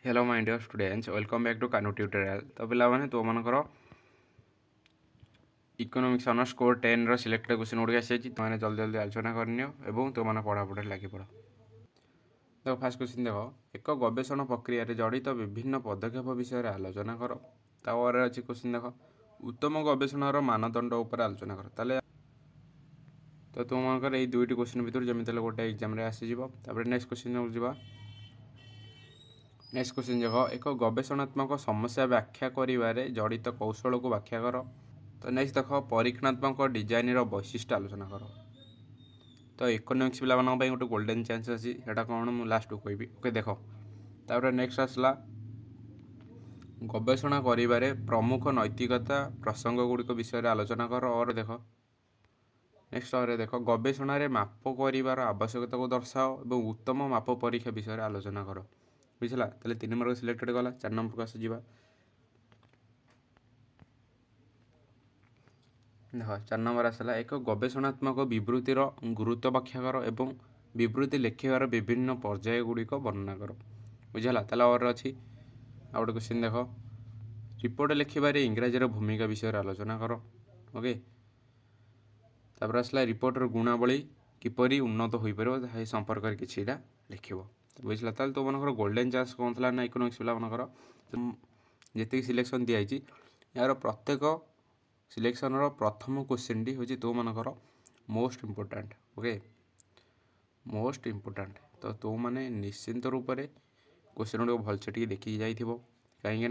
Hello my dear students welcome back to Kanu tutorial. तो पे तुम मनकर economics honours core 10 selected question गुड़ी आसी तुमने जल्दी जल्दी आलोचना करनी तुम पढ़ापढ़े लगी पड़। तो फास्ट क्वेश्चन देख एक गवेषणा प्रक्रिया जड़ित विभिन्न पदक्षेप विषय में आलोचना कर। तापर अच्छी क्वेश्चन देख उत्तम गवेषणार मानदंड उपर आलोचना कर। ताले तो तुम मनकर ये दुईट क्वेश्चन भितर जमी गोटे एग्जाम आसीज। नेक्स्ट क्वेश्चन जा नेक्स्ट क्वेश्चन देख एक गवेषणात्मक समस्या व्याख्या करिबारे जड़ित कौशल को व्याख्या कर। तो नेक्स्ट देख परीक्षणात्मक डिजाइन वैशिष्ट्य आलोचना कर। तो इकोनॉमिक्स पिला गोटे गोल्डन चांस अच्छी सेटा कौन मुझे लास्ट को कहबी। ओके देख तापर नेक्स्ट आसला गवेषणा करिबारे प्रमुख नैतिकता प्रसंग गुड़िक विषय में आलोचना कर। और देख नेक्स्ट और देख गवेषण माप कर आवश्यकता को दर्शाओ और उत्तम माप परीक्षा विषय में आलोचना कर। बुझला ताले 3 नंबर सिलेक्टेड गला 4 नंबर को आस जावा। देख 4 नंबर आसला एक गवेषणात्मक विवृत्तिर गुरुत्व व्याख्या कर एवं विवृत्ति लिखार विभिन्न पर्याय गुड़िक वर्णना कर। बुझला ताले और अच्छी आ गोटे क्वेश्चन देख रिपोर्ट लिखार इंग्राजी भूमिका विषय में आलोचना कर। ओके तापर आसला रिपोर्टर गुणावली किपरि उन्नत हो पार संपर्क में किसी लिख। बुझला ताल तो मनकर गोल्डन चांस कौन था ना इकोनॉमिक्स पिला मनकर जी सिलेक्शन दिखाई यार प्रत्येक सिलेक्शन प्रथम क्वेश्चन टी हूँ तो मनकर most important. Okay most important तो तो मैंने निश्चिंत रूप से क्वेश्चन गुड़ भलसे टी देखिए जाइए कहीं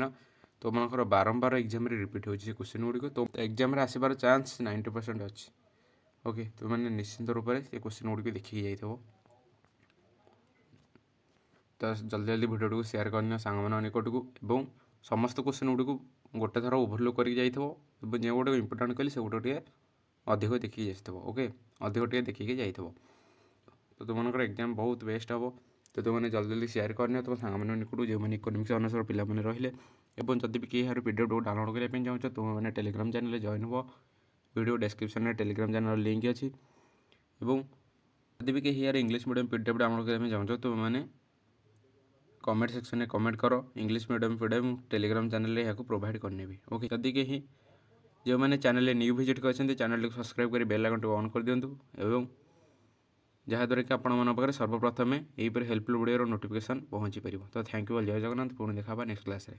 तो मनकर बारंबार एग्जाम रिपीट हो क्वेश्चन गुड़िक तो एग्जाम आसबार चांस 90% अच्छी। ओके तो मैंने निश्चिंत रूप से क्वेश्चन गुड़िक देखिए जाइए। तो जल्दी जल्दी भिडियो को शेयर करनी सांग निकट को समस्त क्वेश्चन गुड़ी को गोटे थर ओभरलुक करके जो गोटे इंपोर्टाट कहली से गोटे अधिक देखिए जाइए। ओके अधिक टे देखिए जाइए तो तुमको एग्जाम बहुत बेस्ट हम। तो तुमने जल्दी जल्दी शेयर करनी तुम सांग निकट जो मैंने इकोनॉमिक्स ऑनर्स पे रहिले और जब भी किए पीडीएफ को डाउनलोड करने चाहो तुमने टेलीग्राम चैनल जॉइन हो। वीडियो डिस्क्रिप्शन में टेलीग्राम चैनल लिंक अच्छी और जब भी कहीं यार इंग्लिश मीडियम पीडीएफ डाउनलोड करने चाहो तो मैंने कमेंट सेक्शन में कमेंट करो English medium PDF Telegram channel यहाँ प्रोवाइड करने भी। ओके जदि कहीं जो मैंने चैनल न्यू विजिट कर चैनल को सब्सक्राइब कर बेल आइकन ऑन कर दिंतु एवं जहाँद्वारा कि आपण सर्वप्रथम यहीपर हेल्पफुल वीडियो नोटिफिकेशन पहुँची पार। तो थैंक यू जय जगन्नाथ पुणी देखा नेक्स्ट क्लास रे।